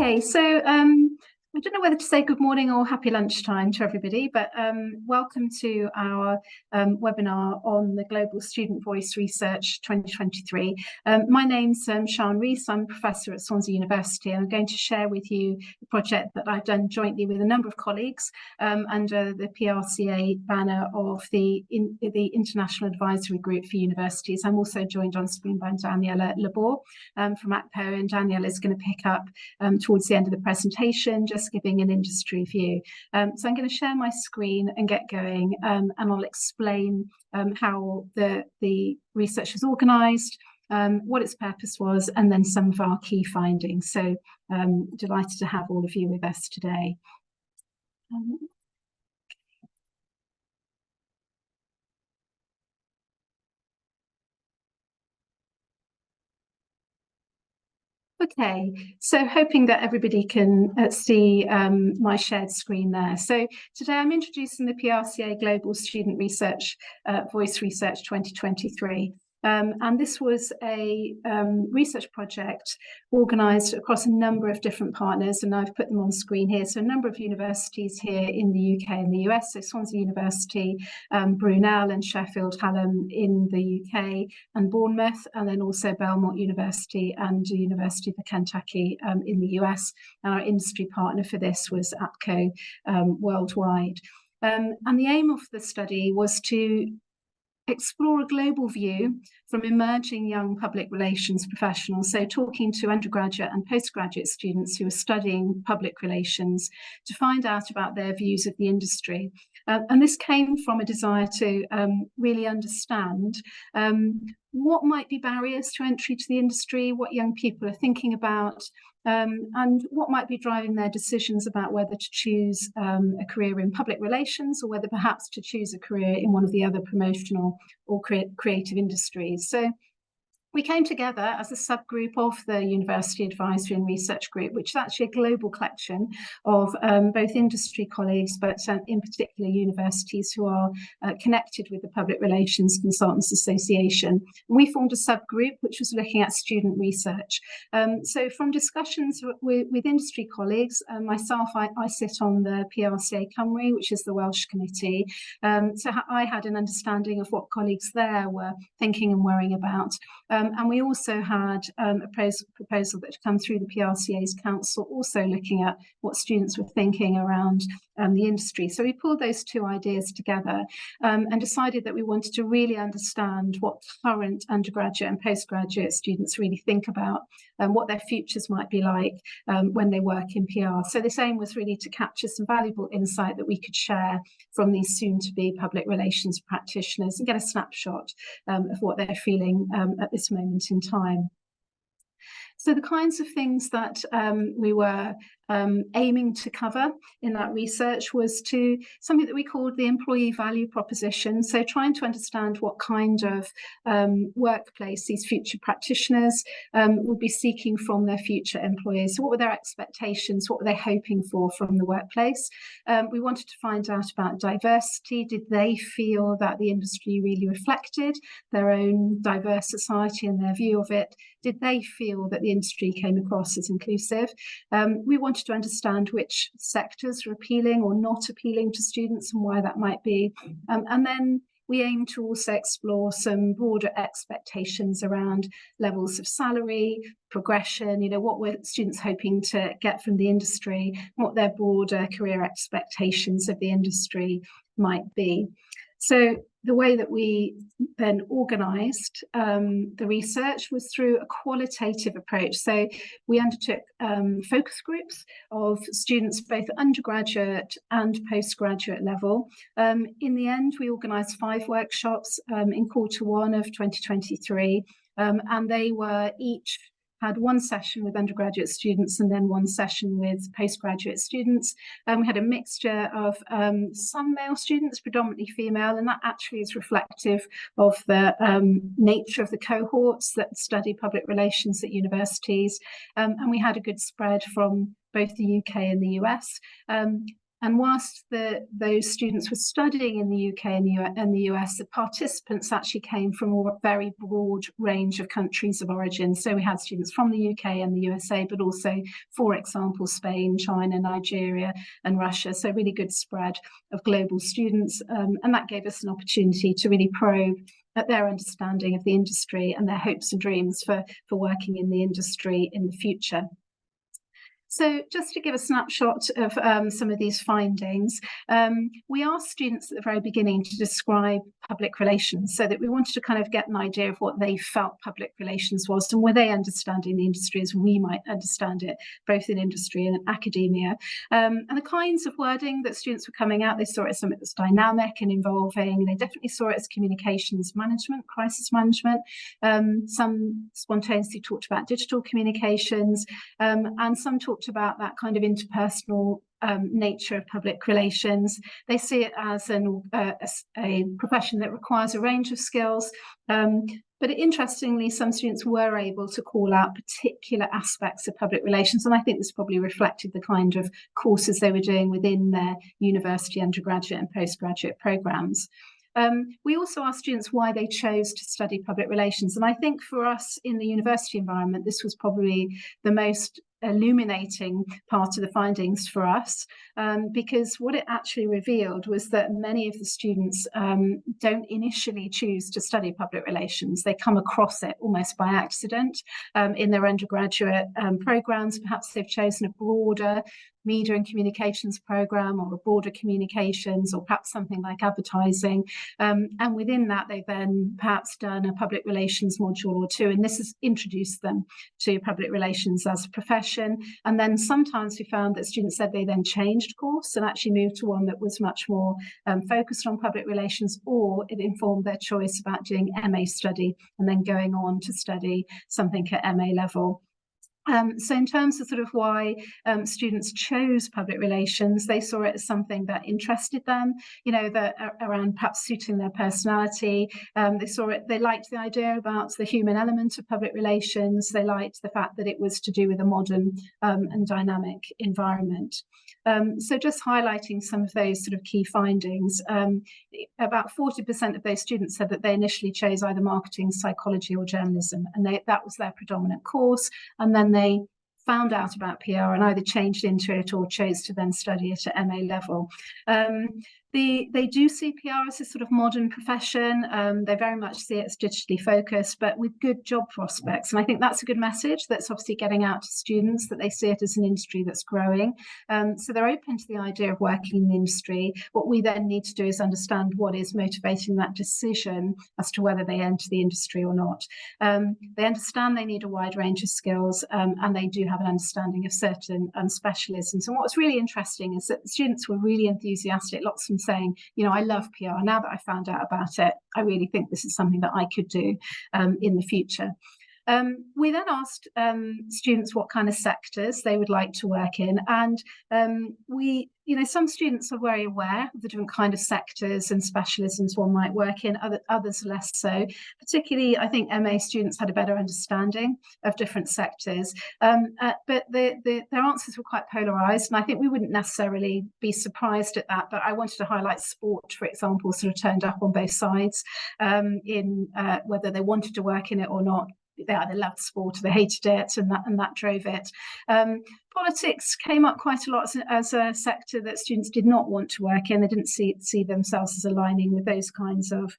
Okay, so I don't know whether to say good morning or happy lunchtime to everybody, but welcome to our webinar on the Global Student Voice Research 2023. My name's Sian Rees. I'm a professor at Swansea University, and I'm going to share with you the project that I've done jointly with a number of colleagues under the PRCA banner of the International Advisory Group for Universities. I'm also joined on screen by Daniella Lebor from APCO, and Daniella is going to pick up towards the end of the presentation, just giving an industry view. So I'm going to share my screen and get going, and I'll explain how the research is organised, what its purpose was, and then some of our key findings. So delighted to have all of you with us today. Okay, so hoping that everybody can see my shared screen there. So today I'm introducing the PRCA Global Student Research Voice Research 2023. And this was a research project organised across a number of different partners, and I've put them on screen here. So a number of universities here in the UK and the US, so Swansea University, Brunel and Sheffield Hallam in the UK, and Bournemouth, and then also Belmont University and the University of Kentucky in the US. And our industry partner for this was APCO worldwide. And the aim of the study was to explore a global view from emerging young public relations professionals, so talking to undergraduate and postgraduate students who are studying public relations to find out about their views of the industry. And this came from a desire to really understand what might be barriers to entry to the industry, what young people are thinking about, and what might be driving their decisions about whether to choose a career in public relations or whether perhaps to choose a career in one of the other promotional or creative industries. So we came together as a subgroup of the University Advisory and Research Group, which is actually a global collection of both industry colleagues, but in particular universities who are connected with the Public Relations Consultants Association. We formed a subgroup which was looking at student research. So from discussions with industry colleagues, myself, I sit on the PRCA Cymru, which is the Welsh committee. So I had an understanding of what colleagues there were thinking and worrying about. And we also had a proposal that had come through the PRCA's council, also looking at what students were thinking around the industry. So we pulled those two ideas together and decided that we wanted to really understand what current undergraduate and postgraduate students really think about and what their futures might be like when they work in PR. So this aim was really to capture some valuable insight that we could share from these soon-to-be public relations practitioners and get a snapshot of what they're feeling at this moment in time. So the kinds of things that we were aiming to cover in that research was to something that we called the employee value proposition. So trying to understand what kind of workplace these future practitioners would be seeking from their future employers. So what were their expectations? What were they hoping for from the workplace? We wanted to find out about diversity. Did they feel that the industry really reflected their own diverse society and their view of it? Did they feel that the industry came across as inclusive? We wanted to understand which sectors are appealing or not appealing to students and why that might be. And then we aim to also explore some broader expectations around levels of salary, progression, what were students hoping to get from the industry, what their broader career expectations of the industry might be. So the way that we then organised the research was through a qualitative approach. So we undertook focus groups of students both undergraduate and postgraduate level. In the end, we organised 5 workshops in Q1 of 2023, and they were each had one session with undergraduate students and then one session with postgraduate students. We had a mixture of some male students, predominantly female, and that actually is reflective of the nature of the cohorts that study public relations at universities. And we had a good spread from both the UK and the US. And whilst those students were studying in the UK and the US, the participants actually came from a very broad range of countries of origin. So we had students from the UK and the USA, but also, for example, Spain, China, Nigeria, and Russia. So really good spread of global students. And that gave us an opportunity to really probe at their understanding of the industry and their hopes and dreams for working in the industry in the future. So just to give a snapshot of some of these findings, we asked students at the very beginning to describe public relations, so that we wanted to kind of get an idea of what they felt public relations was, and were they understanding the industry as we might understand it, both in industry and in academia. And the kinds of wording that students were coming out, they saw it as something that's dynamic and involving. They definitely saw it as communications management, crisis management. Some spontaneously talked about digital communications, and some talked about that kind of interpersonal nature of public relations. They see it as a profession that requires a range of skills. But interestingly, some students were able to call out particular aspects of public relations, and I think this probably reflected the kind of courses they were doing within their university undergraduate and postgraduate programs. We also asked students why they chose to study public relations, and I think for us in the university environment, this was probably the most illuminating part of the findings for us, because what it actually revealed was that many of the students don't initially choose to study public relations. They come across it almost by accident in their undergraduate programs. Perhaps they've chosen a broader media and communications program, or a broader communications, or perhaps something like advertising. And within that, they've then perhaps done a public relations module or two, and this has introduced them to public relations as a profession. And then sometimes we found that students said they then changed course and actually moved to one that was much more focused on public relations, or it informed their choice about doing MA study and then going on to study something at MA level. So in terms of sort of why students chose public relations, they saw it as something that interested them, that around perhaps suiting their personality. They liked the idea about the human element of public relations. They liked the fact that it was to do with a modern and dynamic environment. So just highlighting some of those sort of key findings, about 40% of those students said that they initially chose either marketing, psychology, or journalism, and that was their predominant course. And then they found out about PR and either changed into it or chose to then study it at MA level. They do see PR as a sort of modern profession. They very much see it as digitally focused, but with good job prospects. And I think that's a good message that's obviously getting out to students, that they see it as an industry that's growing. So they're open to the idea of working in the industry. What we then need to do is understand what is motivating that decision as to whether they enter the industry or not. They understand they need a wide range of skills, and they do have an understanding of certain specialisms. And what's really interesting is that the students were really enthusiastic, lots of them saying, I love PR. Now that I found out about it, I really think this is something that I could do in the future. We then asked students what kind of sectors they would like to work in, and some students are very aware of the different kind of sectors and specialisms one might work in, others less so. Particularly, I think MA students had a better understanding of different sectors, but their answers were quite polarised, and I think we wouldn't necessarily be surprised at that, but I wanted to highlight sport, for example, sort of turned up on both sides in whether they wanted to work in it or not. They either loved sport or they hated it, and that drove it. Politics came up quite a lot as a sector that students did not want to work in. They didn't see themselves as aligning with those kinds of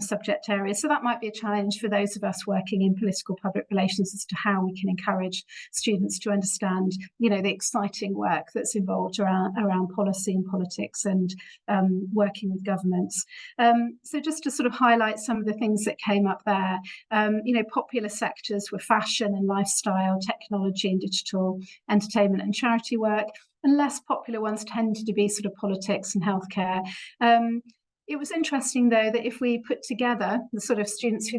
subject areas. So that might be a challenge for those of us working in political public relations as to how we can encourage students to understand, the exciting work that's involved around policy and politics and working with governments. So just to sort of highlight some of the things that came up there, popular sectors were fashion and lifestyle, technology and digital, entertainment and charity work, and less popular ones tended to be sort of politics and healthcare. It was interesting, though, that if we put together the sort of students who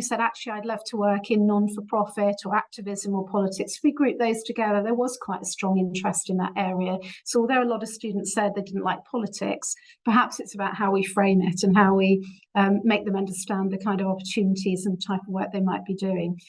said, actually, I'd love to work in non-for-profit or activism or politics, if we group those together, there was quite a strong interest in that area. So although a lot of students said they didn't like politics, perhaps it's about how we frame it and how we make them understand the kind of opportunities and the type of work they might be doing.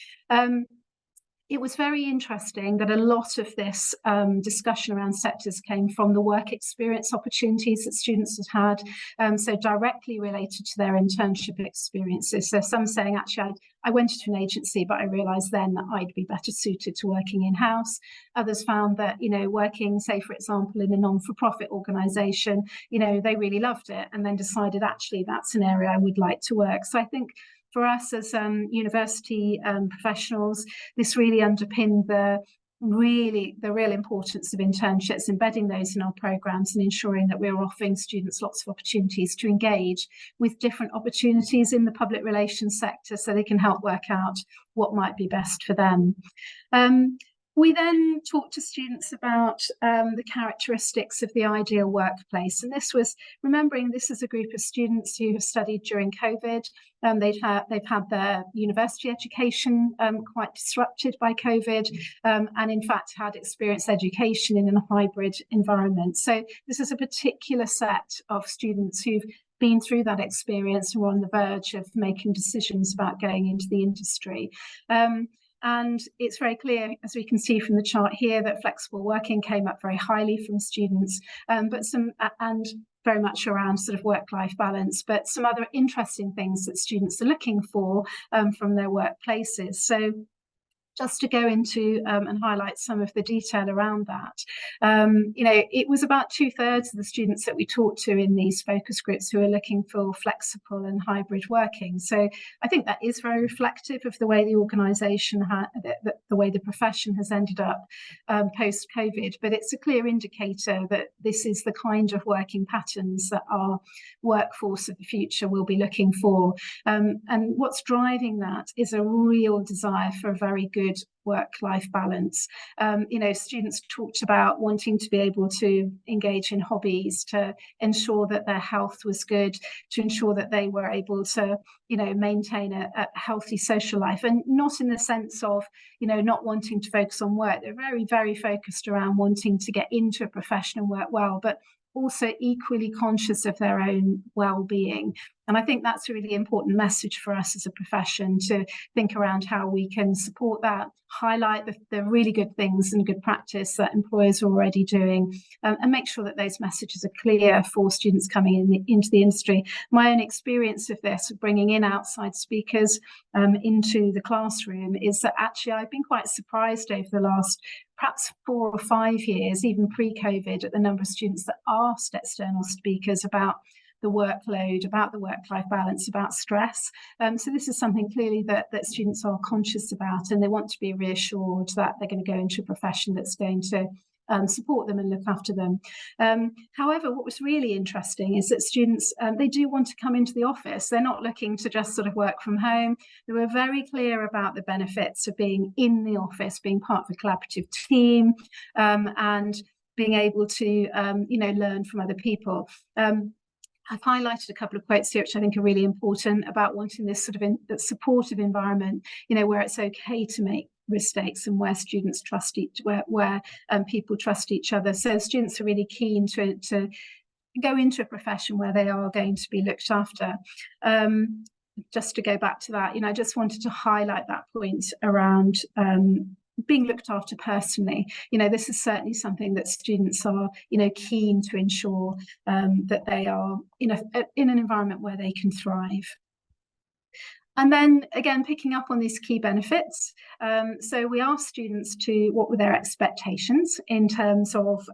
it was very interesting that a lot of this discussion around sectors came from the work experience opportunities that students had had, so directly related to their internship experiences. So some saying, actually, I went into an agency, but I realised then that I'd be better suited to working in-house. Others found that, working, say, for example, in a non-for-profit organisation, they really loved it and then decided, actually, that's an area I would like to work. So I think for us as university professionals, this really underpinned the real importance of internships, embedding those in our programs and ensuring that we're offering students lots of opportunities to engage with different opportunities in the public relations sector so they can help work out what might be best for them. We then talked to students about the characteristics of the ideal workplace. And this was remembering this is a group of students who have studied during COVID. They've had their university education quite disrupted by COVID, and in fact had experienced education in a hybrid environment. So this is a particular set of students who've been through that experience and were on the verge of making decisions about going into the industry. And it's very clear, as we can see from the chart here, that flexible working came up very highly from students, and very much around sort of work-life balance, but some other interesting things that students are looking for from their workplaces. So just to go into and highlight some of the detail around that. It was about 2/3 of the students that we talked to in these focus groups who are looking for flexible and hybrid working. So I think that is very reflective of the way the organisation, the way the profession has ended up post-COVID, but it's a clear indicator that this is the kind of working patterns that our workforce of the future will be looking for. And what's driving that is a real desire for a very good work-life balance. Students talked about wanting to be able to engage in hobbies, to ensure that their health was good, to ensure that they were able to, maintain a healthy social life, and not in the sense of, not wanting to focus on work. They're very, very focused around wanting to get into a profession and work well, but also equally conscious of their own well-being. And I think that's a really important message for us as a profession, to think around how we can support that, highlight the really good things and good practice that employers are already doing, and make sure that those messages are clear for students coming into the industry. My own experience of this, of bringing in outside speakers into the classroom, is that actually I've been quite surprised over the last perhaps 4 or 5 years, even pre-COVID, at the number of students that asked external speakers about the workload, about the work-life balance, about stress. So this is something clearly that students are conscious about, and they want to be reassured that they're going to go into a profession that's going to support them and look after them. However, what was really interesting is that students, they do want to come into the office. They're not looking to just sort of work from home. They were very clear about the benefits of being in the office, being part of a collaborative team, and being able to, learn from other people. I've highlighted a couple of quotes here, which I think are really important, about wanting this sort of supportive environment, where it's okay to make mistakes and where students trust where people trust each other. So students are really keen to go into a profession where they are going to be looked after. Just to go back to that, I just wanted to highlight that point around being looked after personally. This is certainly something that students are, keen to ensure that they are in an environment where they can thrive. And then again, picking up on these key benefits. So we asked students what were their expectations in terms of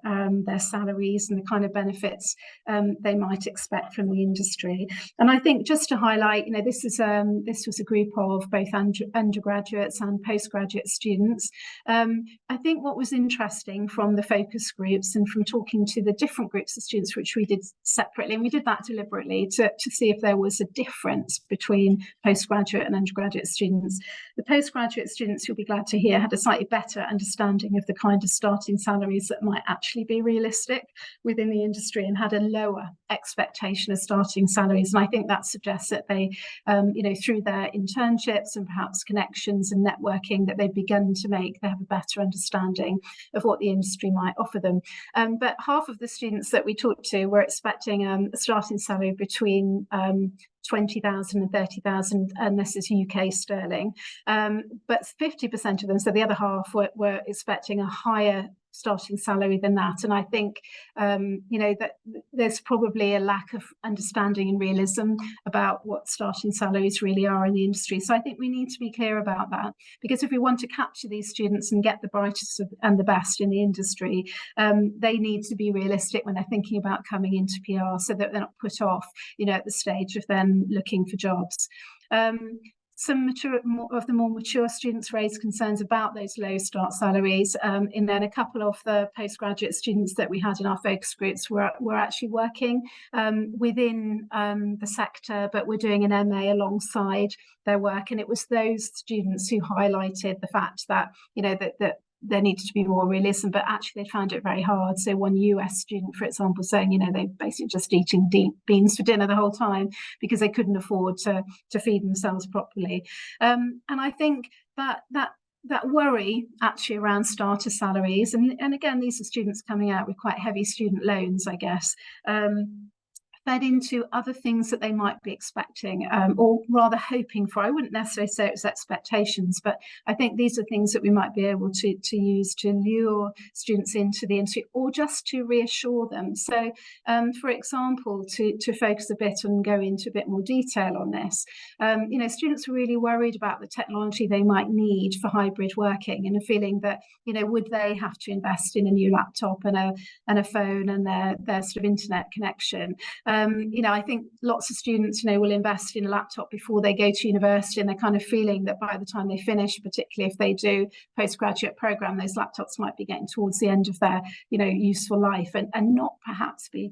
their salaries and the kind of benefits they might expect from the industry. And I think just to highlight, this was a group of both undergraduates and postgraduate students. I think what was interesting from the focus groups and from talking to the different groups of students, which we did separately, and we did that deliberately to see if there was a difference between postgraduate and undergraduate students. The postgraduate students, you'll be glad to hear, had a slightly better understanding of the kind of starting salaries that might actually be realistic within the industry, and had a lower expectation of starting salaries. And I think that suggests that they, through their internships and perhaps connections and networking that they've begun to make, they have a better understanding of what the industry might offer them. But half of the students that we talked to were expecting a starting salary between 20,000 and 30,000, and this is UK sterling. But 50% of them, so the other half, were expecting a higher starting salary than that. And I think, that there's probably a lack of understanding and realism about what starting salaries really are in the industry. So I think we need to be clear about that, because if we want to capture these students and get the brightest and the best in the industry, they need to be realistic when they're thinking about coming into PR, so that they're not put off, at the stage of then looking for jobs. Some of the more mature students raised concerns about those low start salaries, and then a couple of the postgraduate students that we had in our focus groups were actually working within the sector, but were doing an MA alongside their work, and it was those students who highlighted the fact that that there needed to be more realism, but actually they found it very hard. So one US student, for example, saying, they basically just eating beans for dinner the whole time because they couldn't afford to feed themselves properly. And I think that worry actually around starter salaries, and again, these are students coming out with quite heavy student loans, I guess, fed into other things that they might be expecting, or rather hoping for. I wouldn't necessarily say it was expectations, but I think these are things that we might be able to use to lure students into the industry, or just to reassure them. So, for example, to focus a bit and go into a bit more detail on this, students are really worried about the technology they might need for hybrid working, and a feeling that, would they have to invest in a new laptop and a phone and their sort of internet connection? I think lots of students, will invest in a laptop before they go to university, and they're kind of feeling that by the time they finish, particularly if they do postgraduate program, those laptops might be getting towards the end of their, useful life, and not perhaps be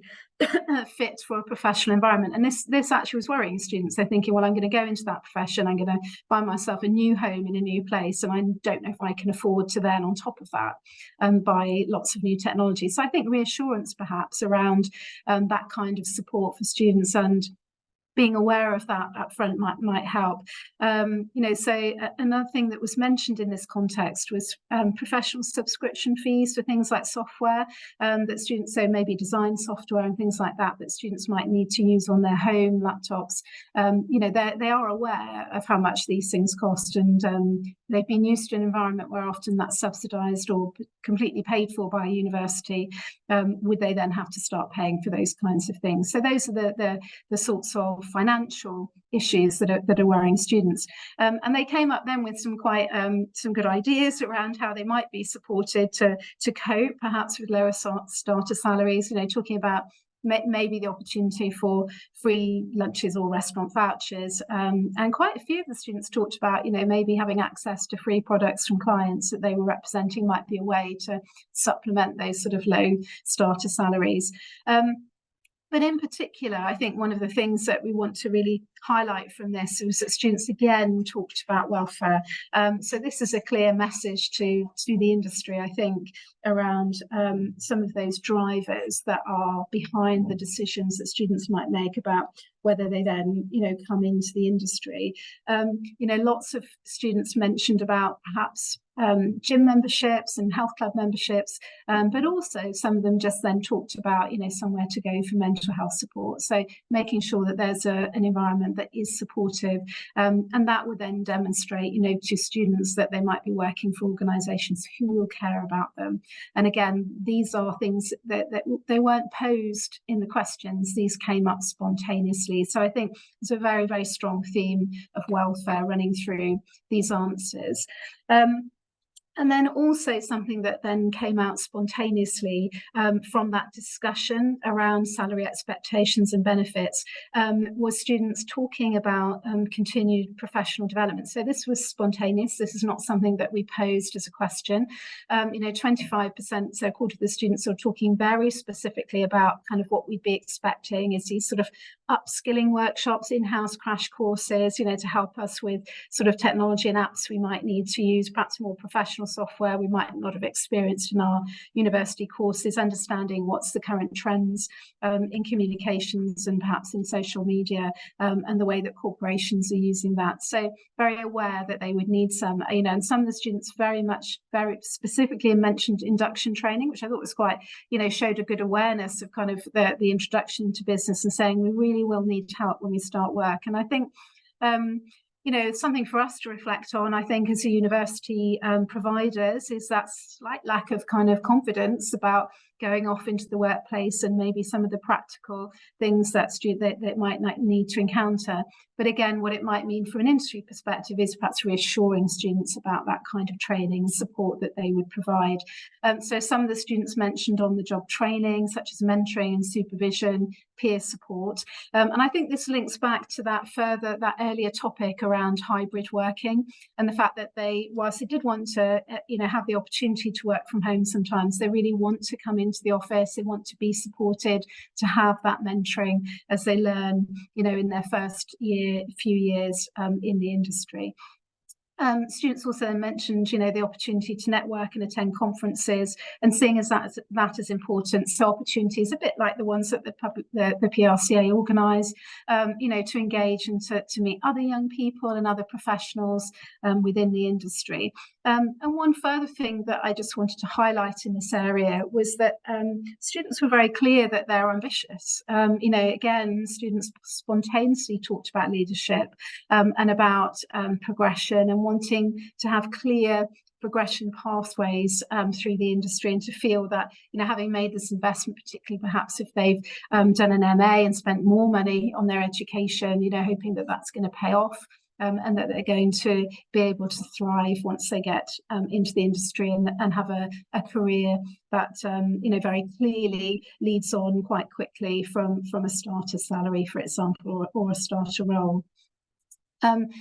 fit for a professional environment. And this actually was worrying students. They're thinking, well, I'm going to go into that profession, I'm going to buy myself a new home in a new place, and I don't know if I can afford to then, on top of that, buy lots of new technology. So I think reassurance perhaps around that kind of support for students, and being aware of that up front might help. So another thing that was mentioned in this context was professional subscription fees for things like software that students, so maybe design software and things like that students might need to use on their home laptops. They are aware of how much these things cost, and they've been used to an environment where often that's subsidised or completely paid for by a university. Would they then have to start paying for those kinds of things? So those are the sorts of financial issues that are worrying students, and they came up then with some good ideas around how they might be supported to cope perhaps with lower starter salaries. Talking about maybe the opportunity for free lunches or restaurant vouchers, and quite a few of the students talked about maybe having access to free products from clients that they were representing might be a way to supplement those sort of low starter salaries. But in particular, I think one of the things that we want to really highlight from this was that students again talked about welfare. So this is a clear message to the industry, I think, around some of those drivers that are behind the decisions that students might make about whether they then, come into the industry. Lots of students mentioned about perhaps gym memberships and health club memberships, but also some of them just then talked about, somewhere to go for mental health support. So making sure that there's an environment that is supportive, and that would then demonstrate, to students that they might be working for organisations who will care about them. And again, these are things that they weren't posed in the questions; these came up spontaneously. So I think there's a very, very strong theme of welfare running through these answers. And then also something that then came out spontaneously from that discussion around salary expectations and benefits was students talking about continued professional development. So this was spontaneous. This is not something that we posed as a question. 25%, so a quarter of the students are talking very specifically about kind of what we'd be expecting is these sort of upskilling workshops, in-house crash courses, to help us with sort of technology and apps we might need to use, perhaps more professional professional software we might not have experienced in our university courses, understanding what's the current trends in communications and perhaps in social media, and the way that corporations are using that. So very aware that they would need some, and some of the students very specifically mentioned induction training, which I thought was quite, showed a good awareness of kind of the introduction to business, and saying we really will need help when we start work. And I think something for us to reflect on, I think, as a university providers, is that slight lack of kind of confidence about going off into the workplace, and maybe some of the practical things that that might need to encounter. But again, what it might mean from an industry perspective is perhaps reassuring students about that kind of training and support that they would provide. So some of the students mentioned on-the-job training, such as mentoring and supervision, peer support. And I think this links back to that earlier topic around hybrid working, and the fact that whilst they did want to, have the opportunity to work from home sometimes, they really want to come into the office. They want to be supported, to have that mentoring as they learn, in their first few years in the industry. Students also mentioned, the opportunity to network and attend conferences, and seeing that as important. So opportunities a bit like the ones that the PRCA organise, to engage and to meet other young people and other professionals within the industry. And one further thing that I just wanted to highlight in this area was that students were very clear that they're ambitious. Again, students spontaneously talked about leadership and about progression, and wanting to have clear progression pathways through the industry, and to feel that, having made this investment, particularly perhaps if they've done an MA and spent more money on their education, hoping that that's going to pay off. And that they're going to be able to thrive once they get into the industry, and have a career that very clearly leads on quite quickly from a starter salary, for example, or a starter role.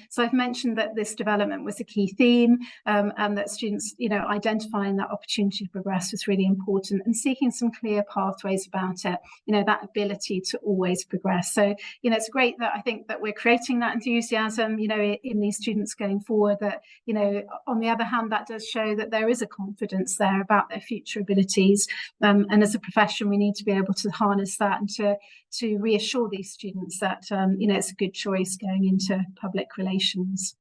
So I've mentioned that this development was a key theme, and that students, identifying that opportunity to progress was really important, and seeking some clear pathways about it, that ability to always progress. So, it's great that I think that we're creating that enthusiasm, in these students going forward, that, on the other hand, that does show that there is a confidence there about their future abilities. And as a profession, we need to be able to harness that, and to reassure these students that, it's a good choice going into public relations.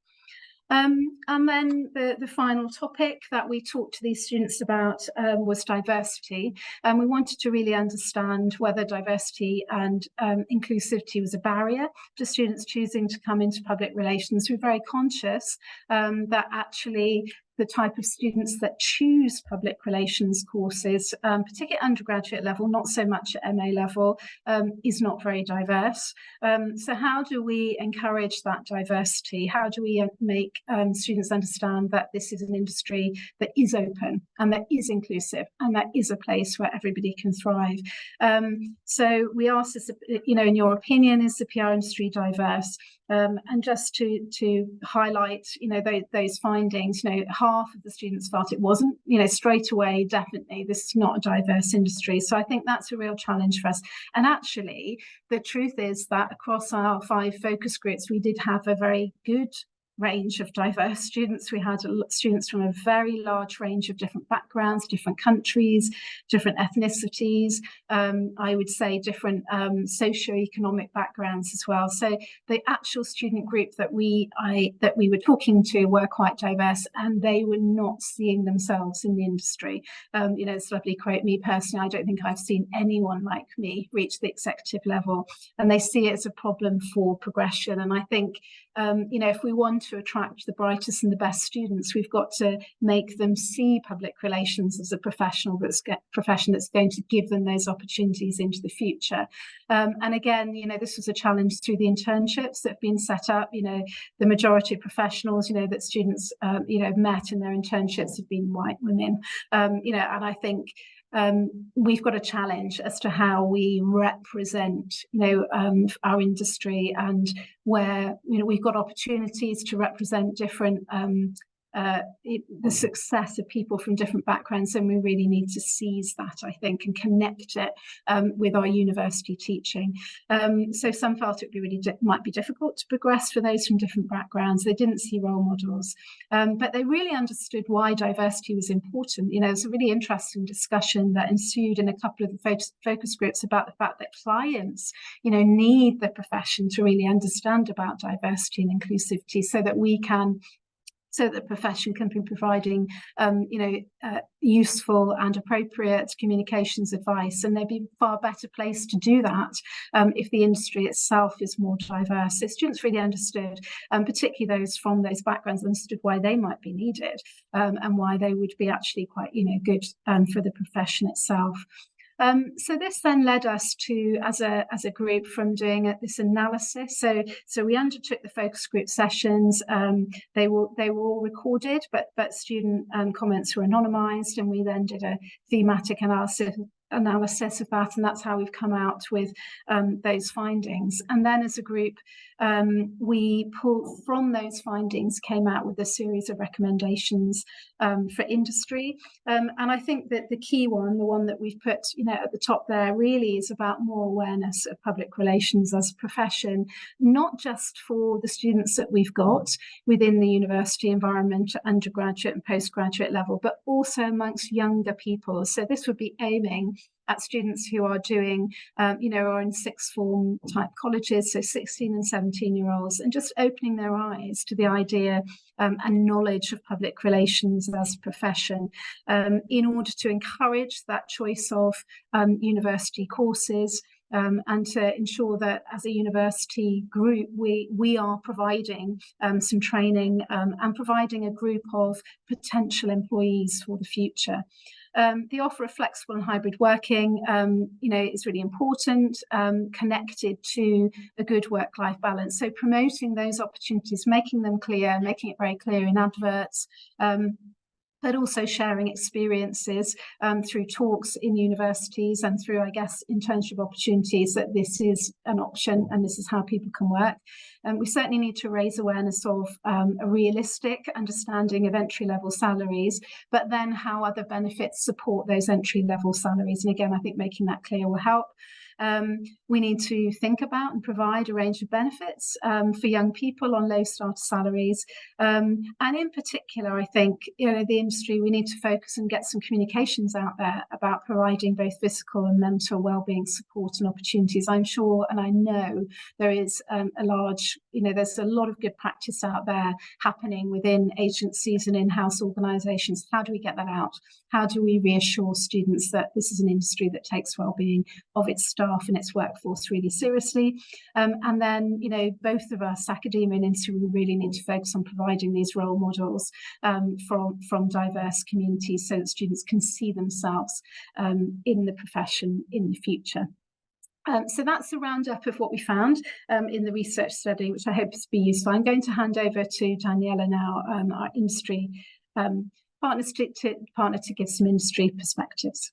And then the final topic that we talked to these students about was diversity. And we wanted to really understand whether diversity and inclusivity was a barrier to students choosing to come into public relations. We're very conscious that actually the type of students that choose public relations courses, particularly at undergraduate level, not so much at MA level, is not very diverse. So how do we encourage that diversity? How do we make students understand that this is an industry that is open, and that is inclusive, and that is a place where everybody can thrive? So we asked this, in your opinion, is the PR industry diverse? And just to highlight, those findings, half of the students felt it wasn't, straight away, definitely, this is not a diverse industry. So I think that's a real challenge for us. And actually, the truth is that across our 5 focus groups, we did have a very good range of diverse students. We had students from a very large range of different backgrounds, different countries, different ethnicities, I would say different socioeconomic backgrounds as well. So the actual student group that we were talking to were quite diverse, and they were not seeing themselves in the industry. It's a lovely quote. Me personally, I don't think I've seen anyone like me reach the executive level, and they see it as a problem for progression. And I think if we want to attract the brightest and the best students, we've got to make them see public relations as a profession that's going to give them those opportunities into the future. And again, this was a challenge through the internships that have been set up. The majority of professionals, that students, have met in their internships have been white women. And I think we've got a challenge as to how we represent, our industry, and where, we've got opportunities to represent different the success of people from different backgrounds, and we really need to seize that, I think, and connect it with our university teaching. So some felt it really might be difficult to progress for those from different backgrounds. They didn't see role models, but they really understood why diversity was important. You know, it's a really interesting discussion that ensued in a couple of the focus groups about the fact that clients, you know, need the profession to really understand about diversity and inclusivity so that the profession can be providing, useful and appropriate communications advice, and they'd be far better placed to do that if the industry itself is more diverse. So students really understood, particularly those from those backgrounds, understood why they might be needed and why they would be actually quite, good for the profession itself. So this then led us to, as a group, from doing this analysis. So we undertook the focus group sessions. They were all recorded, but student comments were anonymised, and we then did a thematic analysis of that, and that's how we've come out with those findings. And then as a group, we pulled from those findings, came out with a series of recommendations for industry. And I think that the key one, the one that we've put at the top there, really is about more awareness of public relations as a profession, not just for the students that we've got within the university environment at undergraduate and postgraduate level, but also amongst younger people. So this would be aiming at students who are doing, are in sixth form type colleges, so 16 and 17-year-olds, and just opening their eyes to the idea and knowledge of public relations as a profession, in order to encourage that choice of university courses, and to ensure that as a university group, we are providing some training and providing a group of potential employees for the future. The offer of flexible and hybrid working, is really important, connected to a good work-life balance. So promoting those opportunities, making them clear, making it very clear in adverts, but also sharing experiences through talks in universities and through, I guess, internship opportunities, that this is an option and this is how people can work. We certainly need to raise awareness of a realistic understanding of entry-level salaries, but then how other benefits support those entry-level salaries. And again, I think making that clear will help. We need to think about and provide a range of benefits for young people on low starter salaries. And in particular, I think, the industry, we need to focus and get some communications out there about providing both physical and mental wellbeing support and opportunities. I'm sure, and I know there is there's a lot of good practice out there happening within agencies and in-house organisations. How do we get that out? How do we reassure students that this is an industry that takes wellbeing of its staff and its workforce really seriously? And then, both of us, academia and industry, we really need to focus on providing these role models from diverse communities so that students can see themselves in the profession in the future. So that's a roundup of what we found in the research study, which I hope to be useful. I'm going to hand over to Daniella now, our industry partner to give some industry perspectives.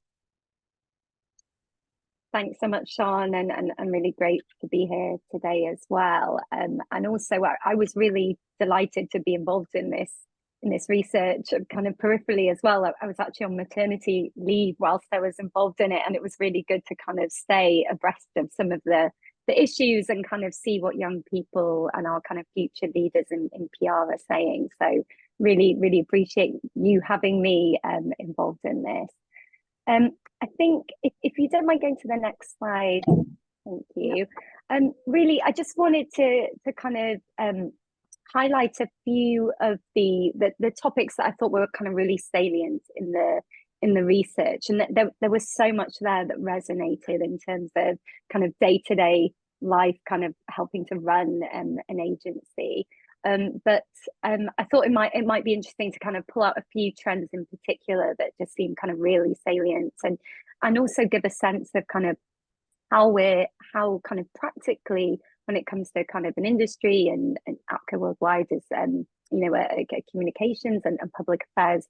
Thanks so much, Sian, and really great to be here today as well. And also, I was really delighted to be involved in this research, kind of peripherally as well. I was actually on maternity leave whilst I was involved in it, and it was really good to kind of stay abreast of some of the issues and kind of see what young people and our kind of future leaders in PR are saying. So really, really appreciate you having me involved in this. I think if you don't mind going to the next slide, thank you. Really, I just wanted to kind of highlight a few of the topics that I thought were kind of really salient in the research, and that there was so much there that resonated in terms of kind of day-to-day life, kind of helping to run an agency. But I thought it might be interesting to kind of pull out a few trends in particular that just seem kind of really salient, and also give a sense of kind of how kind of practically, when it comes to kind of an industry and APCO worldwide is a communications and public affairs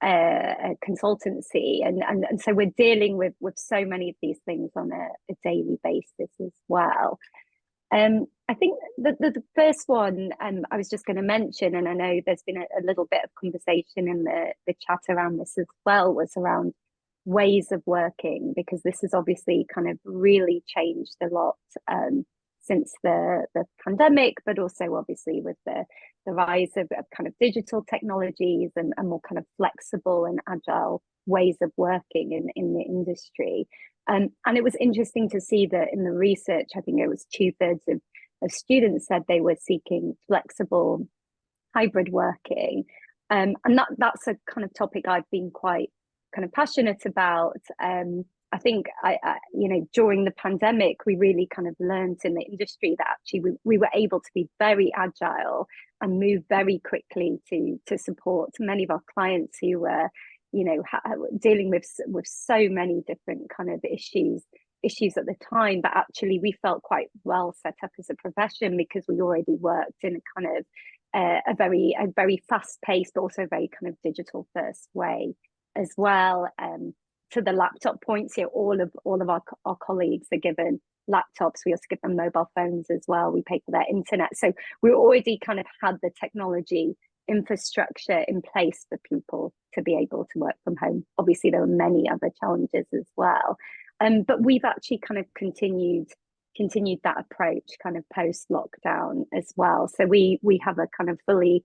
a consultancy, and so we're dealing with so many of these things on a daily basis as well. I I think the first one I was just going to mention, and I know there's been a little bit of conversation in the chat around this as well, was around ways of working, because this has obviously kind of really changed a lot since the pandemic, but also obviously with the rise of kind of digital technologies and more kind of flexible and agile ways of working in the industry. And it was interesting to see that in the research, I think it was 2/3 of students said they were seeking flexible hybrid working. And that's a kind of topic I've been quite kind of passionate about. I think you know, during the pandemic, we really kind of learned in the industry that actually we were able to be very agile and move very quickly to support many of our clients who were, you know, dealing with so many different kind of issues at the time. But actually we felt quite well set up as a profession because we already worked in a kind of a very fast paced, but also very kind of digital first way as well. To the laptop points here, all of our colleagues are given laptops. We also give them mobile phones as well. We pay for their internet. So we already kind of had the technology infrastructure in place for people to be able to work from home. Obviously, there were many other challenges as well. But we've actually kind of continued that approach kind of post lockdown as well. So we have a kind of fully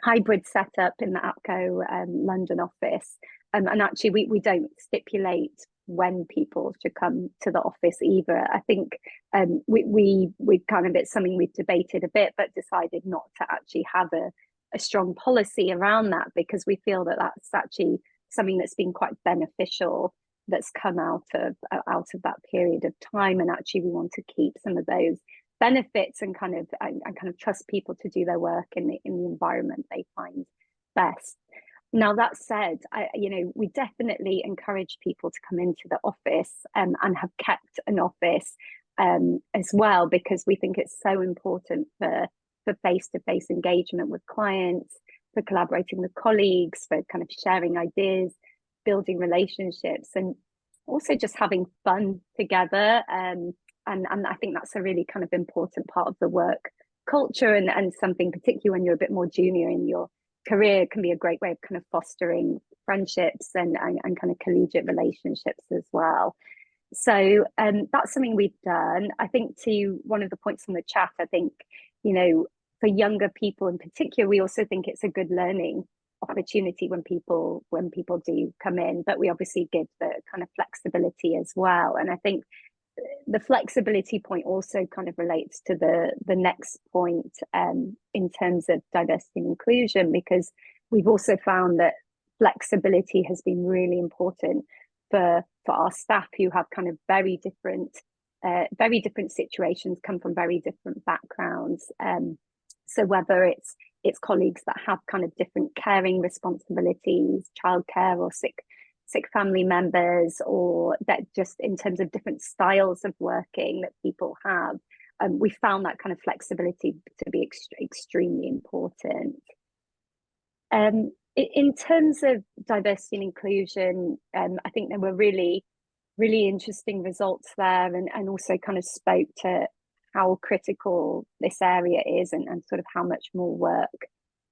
hybrid setup in the APCO London office. And actually we don't stipulate when people should come to the office either. I think we kind of, it's something we've debated a bit, but decided not to actually have a strong policy around that, because we feel that that's actually something that's been quite beneficial that's come out of that period of time. And actually we want to keep some of those benefits and kind of trust people to do their work in the environment they find best. Now, that said, you know, we definitely encourage people to come into the office and have kept an office as well, because we think it's so important for face-to-face engagement with clients, for collaborating with colleagues, for kind of sharing ideas, building relationships, and also just having fun together. And I think that's a really kind of important part of the work culture, and something particularly when you're a bit more junior in your career can be a great way of kind of fostering friendships and kind of collegiate relationships as well. So that's something we've done. I think to one of the points on the chat, I think, you know, for younger people in particular, we also think it's a good learning opportunity when people do come in, but we obviously give the kind of flexibility as well. And I think the flexibility point also kind of relates to the next point in terms of diversity and inclusion, because we've also found that flexibility has been really important for our staff who have kind of very different situations, come from very different backgrounds. So whether it's colleagues that have kind of different caring responsibilities, childcare or sick family members, or that just in terms of different styles of working that people have, we found that kind of flexibility to be extremely important. In terms of diversity and inclusion, I think there were really interesting results there, and also kind of spoke to how critical this area is, and sort of how much more work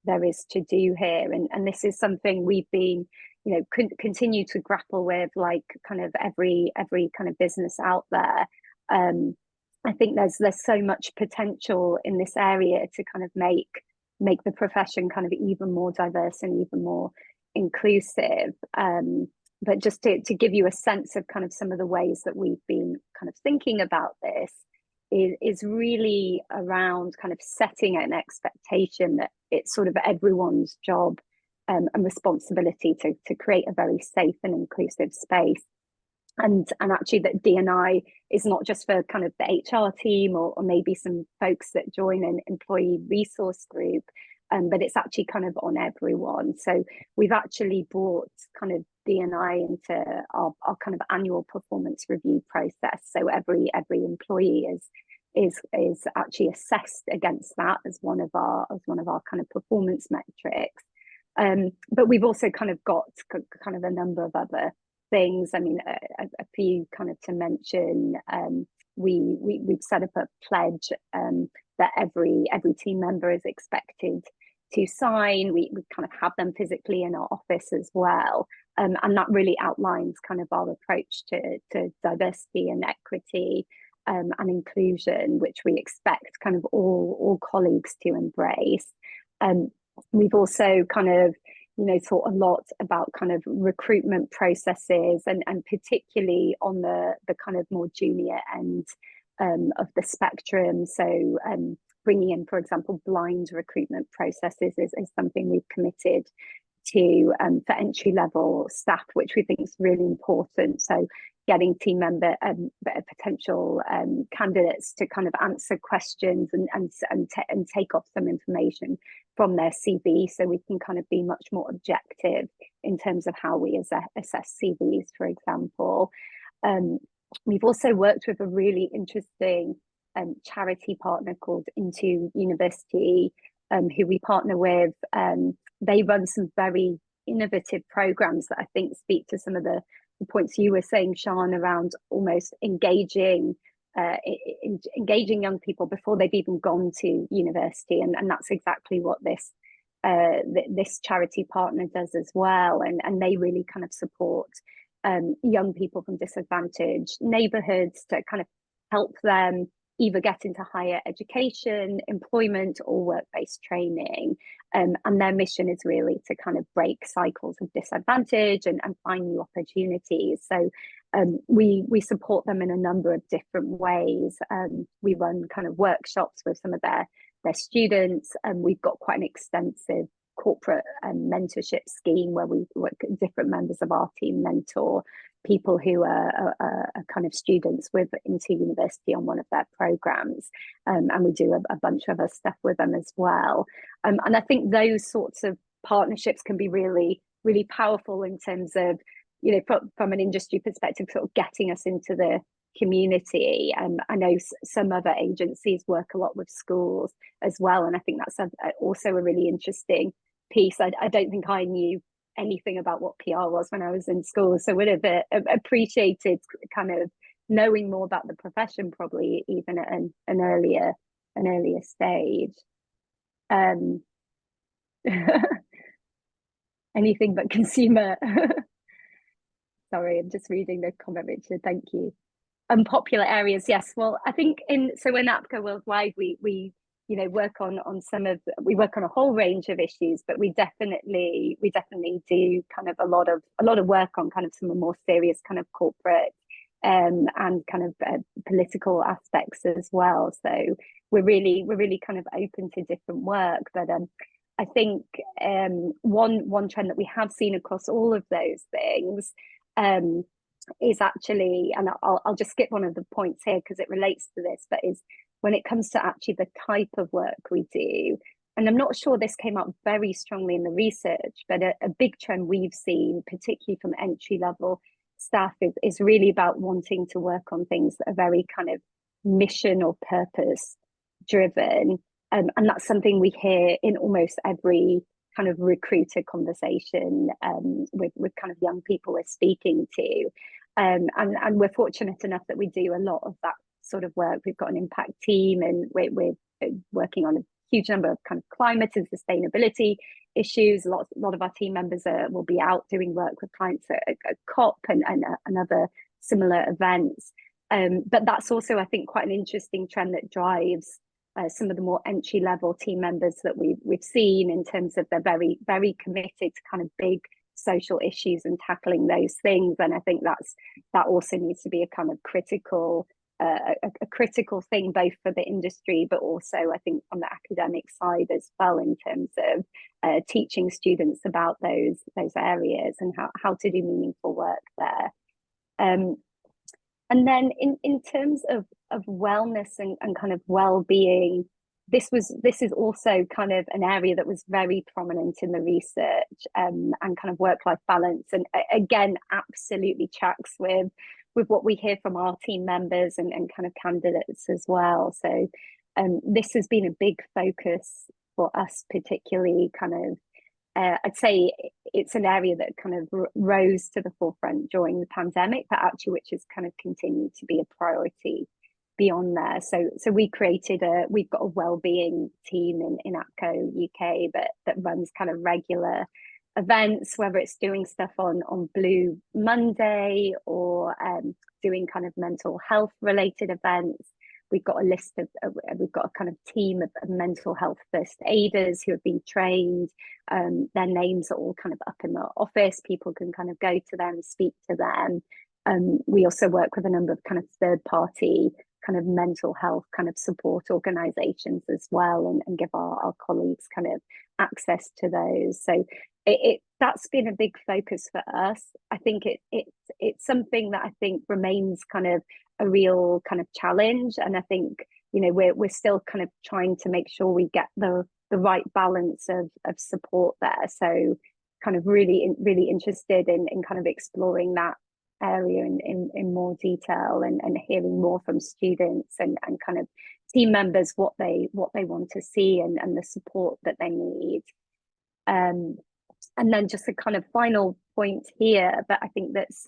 there is to do here. And this is something we've been, you know, continue to grapple with, like kind of every kind of business out there. I think there's so much potential in this area to kind of make the profession kind of even more diverse and even more inclusive. But just to give you a sense of kind of some of the ways that we've been kind of thinking about this is really around kind of setting an expectation that it's sort of everyone's job and responsibility to create a very safe and inclusive space. And actually that D&I is not just for kind of the HR team or maybe some folks that join an employee resource group, but it's actually kind of on everyone. So we've actually brought kind of D&I into our kind of annual performance review process. So every employee is actually assessed against that as one of our kind of performance metrics. But we've also kind of got kind of a number of other things. I mean, a few kind of to mention, we've set up a pledge that every team member is expected to sign. We kind of have them physically in our office as well. And that really outlines kind of our approach to diversity and equity and inclusion, which we expect kind of all colleagues to embrace. We've also kind of, thought a lot about kind of recruitment processes and particularly on the kind of more junior end of the spectrum. So bringing in, for example, blind recruitment processes is something we've committed to for entry level staff, which we think is really important. So getting team member potential candidates to kind of answer questions and take off some information from their CV, so we can kind of be much more objective in terms of how we assess CVs, for example. We've also worked with a really interesting charity partner called Into University, who we partner with. They run some very innovative programs that I think speak to some of the points you were saying, Sian, around almost engaging young people before they've even gone to university, and that's exactly what this charity partner does as well. And they really kind of support young people from disadvantaged neighborhoods to kind of help them either get into higher education, employment, or work-based training. And their mission is really to kind of break cycles of disadvantage and find new opportunities. So we support them in a number of different ways. We run kind of workshops with some of their students, and we've got quite an extensive corporate mentorship scheme where we work different members of our team mentor people who are kind of students with Into University on one of their programs, and we do a bunch of other stuff with them as well. And I think those sorts of partnerships can be really, really powerful in terms of, from an industry perspective, sort of getting us into the community. I know some other agencies work a lot with schools as well, and I think that's also a really interesting piece. I don't think I knew anything about what PR was when I was in school, so would have appreciated kind of knowing more about the profession, probably even at an earlier stage. Anything but consumer. Sorry, I'm just reading the comment, Richard. Thank you. Unpopular areas, yes. Well, I think in APCO Worldwide, we work on a whole range of issues, but we definitely do kind of a lot of work on kind of some of the more serious kind of corporate and kind of political aspects as well. So we're really kind of open to different work. But I think one trend that we have seen across all of those things is actually, and I'll just skip one of the points here because it relates to this, but is when it comes to actually the type of work we do. And I'm not sure this came up very strongly in the research, but a big trend we've seen, particularly from entry level staff, is really about wanting to work on things that are very kind of mission or purpose driven. And that's something we hear in almost every kind of recruiter conversation with kind of young people we're speaking to. And we're fortunate enough that we do a lot of that sort of work. We've got an impact team, and we're working on a huge number of kind of climate and sustainability issues. A lot of our team members will be out doing work with clients at COP and other similar events. But that's also, I think, quite an interesting trend that drives some of the more entry level team members that we've seen, in terms of they're very, very committed to kind of big social issues and tackling those things. And I think that also needs to be a kind of critical thing, both for the industry, but also I think on the academic side as well, in terms of teaching students about those areas and how to do meaningful work there. And then in terms of wellness and kind of well-being, this is also kind of an area that was very prominent in the research, and kind of work-life balance, and again absolutely tracks with what we hear from our team members and kind of candidates as well. So this has been a big focus for us, particularly kind of I'd say it's an area that kind of rose to the forefront during the pandemic, but actually which has kind of continued to be a priority beyond there. So we've got a wellbeing team in APCO UK that runs kind of regular events, whether it's doing stuff on Blue Monday or doing kind of mental health related events. We've got a kind of team of mental health first aiders who have been trained. Their names are all kind of up in the office. People can kind of go to them, speak to them. We also work with a number of kind of third party kind of mental health kind of support organizations as well, and give our colleagues kind of access to those. So that's been a big focus for us. I think it's something that I think remains kind of a real kind of challenge, and I think, you know, we're still kind of trying to make sure we get the right balance of support there. So kind of really interested in kind of exploring that area in more detail, and hearing more from students and kind of team members what they want to see and the support that they need. And then just a kind of final point here, but I think that's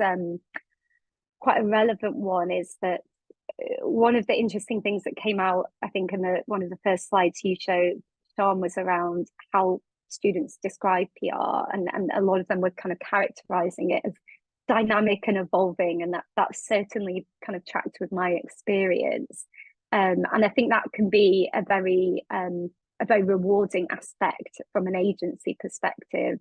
quite a relevant one, is that one of the interesting things that came out, I think, in one of the first slides you showed, Sian, was around how students describe PR, and a lot of them were kind of characterizing it as dynamic and evolving, and that certainly kind of tracked with my experience. And I think that can be a very rewarding aspect from an agency perspective.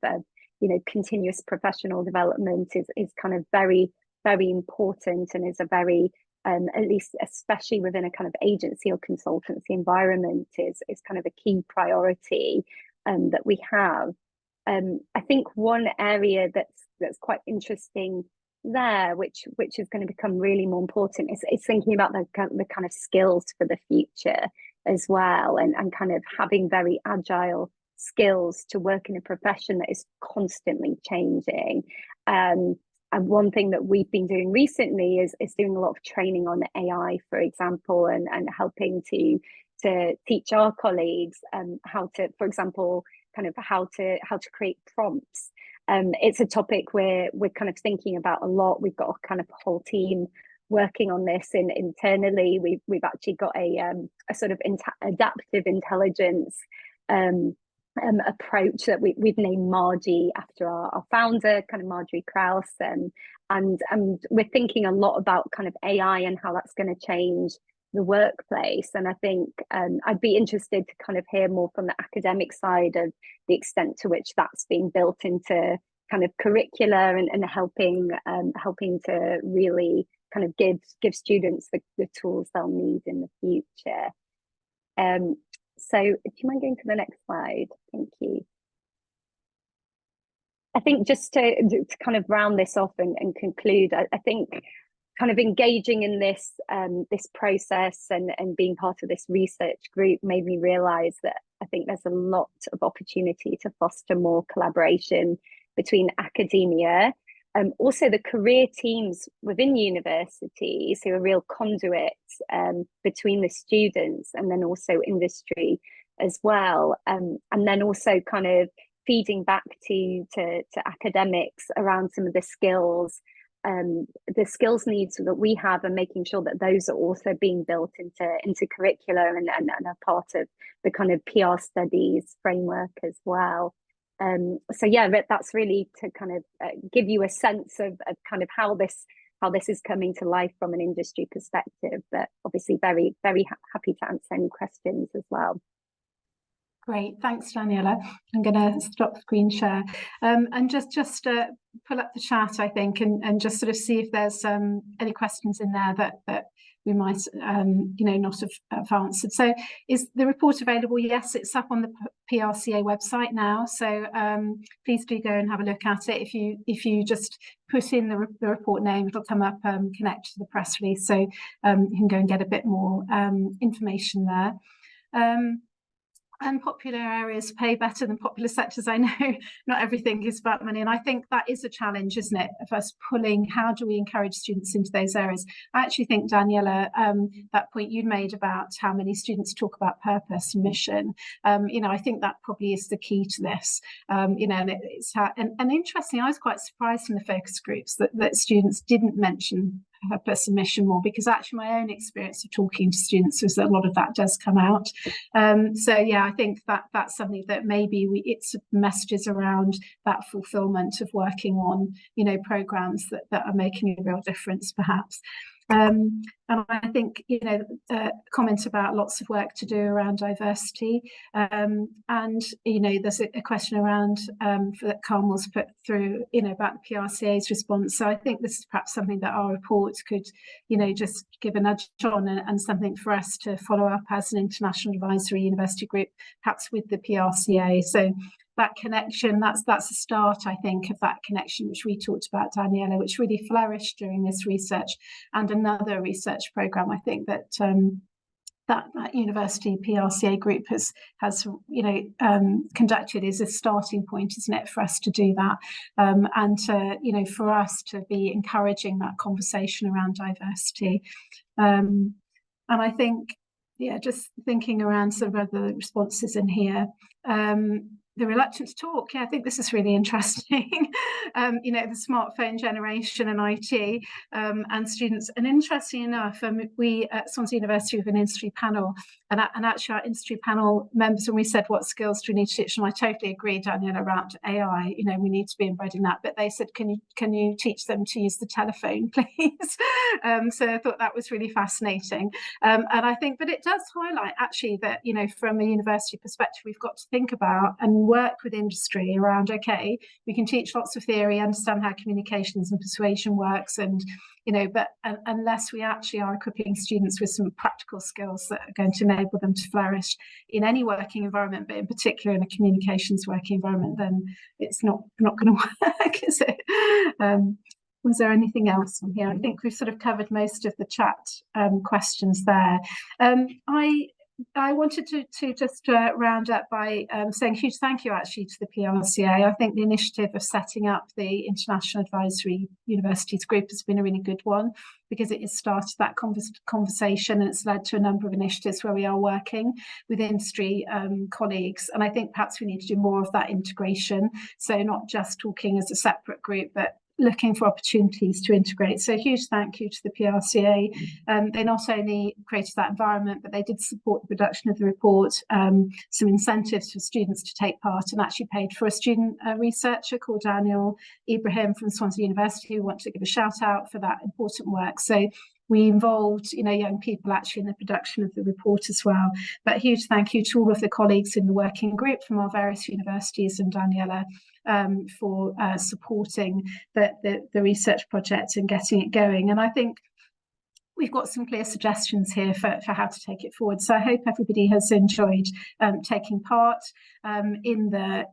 You know, continuous professional development is kind of very important, and is a very at least especially within a kind of agency or consultancy environment is kind of a key priority that we have. I think one area that's quite interesting there, which is going to become really more important, is thinking about the kind of skills for the future as well, and kind of having very agile skills to work in a profession that is constantly changing. And one thing that we've been doing recently is doing a lot of training on AI, for example, and helping to teach our colleagues how to, for example, kind of how to create prompts. It's a topic we're kind of thinking about a lot. We've got a kind of whole team working on this internally. We've actually got a sort of adaptive intelligence approach that we've named Margie after our founder, kind of Marjorie Krauss, and we're thinking a lot about kind of AI and how that's going to change the workplace. And I think I'd be interested to kind of hear more from the academic side of the extent to which that's being built into kind of curricula, and helping to really kind of give students the tools they'll need in the future. So do you mind going to the next slide? Thank you. I think just to kind of round this off and conclude, I think kind of engaging in this process and being part of this research group made me realise that I think there's a lot of opportunity to foster more collaboration between academia, also the career teams within universities, who are real conduits between the students and then also industry as well, and then also kind of feeding back to academics around some of the skills needs that we have, and making sure that those are also being built into curricula and are part of the kind of PR studies framework as well. So yeah, that's really to kind of give you a sense of kind of how this is coming to life from an industry perspective, but obviously very happy to answer any questions as well. Great, thanks, Daniella. I'm going to stop screen share and just pull up the chat, I think, and just sort of see if there's any questions in there that we might not have answered. So is the report available? Yes, it's up on the PRCA website now, so please do go and have a look at it. If you just put in the report name, it'll come up connect to the press release, so you can go and get a bit more information there. And popular areas pay better than popular sectors. I know not everything is about money, and I think that is a challenge, isn't it, of us pulling, how do we encourage students into those areas? I actually think, Daniella, that point you made about how many students talk about purpose and mission, I think that probably is the key to this. And interestingly, I was quite surprised in the focus groups that students didn't mention purpose and mission more, because actually my own experience of talking to students is that a lot of that does come out. So yeah, I think that's something that maybe it's messages around that fulfillment of working on, you know, programs that are making a real difference, perhaps. And I think, you know, comments about lots of work to do around diversity, and, you know, there's a question around that Carmel's put through, you know, about the PRCA's response. So I think this is perhaps something that our report could, you know, just give a nudge on, and something for us to follow up as an international advisory university group, perhaps with the PRCA. So that connection, that's a start, I think, of that connection which we talked about, Daniella, which really flourished during this research, and another research programme I think that that university PRCA group has you know, conducted, is a starting point, isn't it, for us to do that, and to, you know, for us to be encouraging that conversation around diversity. And I think, yeah, just thinking around some of the responses in here, the reluctance to talk. Yeah, I think this is really interesting. You know, the smartphone generation and IT, and students. And interesting enough, we at Swansea University have an industry panel, and actually our industry panel members, when we said what skills do we need to teach them, I totally agree, Daniella, around AI. You know, we need to be embedding that. But they said, can you teach them to use the telephone, please? So I thought that was really fascinating. And I think, but it does highlight actually that, you know, from a university perspective, we've got to think about and work with industry around, okay, we can teach lots of theory, understand how communications and persuasion works, and, you know, but unless we actually are equipping students with some practical skills that are going to enable them to flourish in any working environment, but in particular in a communications working environment, then it's not going to work, is it? Was there anything else on here? I think we've sort of covered most of the chat questions there. I wanted to just round up by saying a huge thank you actually to the PRCA. I think the initiative of setting up the International Advisory Universities Group has been a really good one, because it has started that conversation, and it's led to a number of initiatives where we are working with industry colleagues. And I think perhaps we need to do more of that integration. So not just talking as a separate group, but looking for opportunities to integrate. So a huge thank you to the PRCA. They not only created that environment, but they did support the production of the report, some incentives for students to take part, and actually paid for a student researcher called Daniel Ibrahim from Swansea University, who want to give a shout out for that important work. So we involved, you know, young people actually in the production of the report as well. But a huge thank you to all of the colleagues in the working group from our various universities, and Daniella for supporting the research project and getting it going. And I think we've got some clear suggestions here for how to take it forward. So I hope everybody has enjoyed taking part in the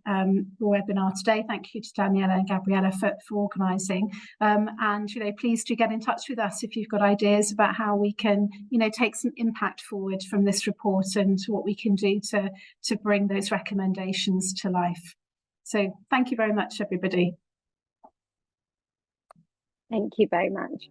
webinar today. Thank you to Daniella and Gabriella for organising. And, you know, please do get in touch with us if you've got ideas about how we can, you know, take some impact forward from this report, and what we can do to bring those recommendations to life. So thank you very much, everybody. Thank you very much.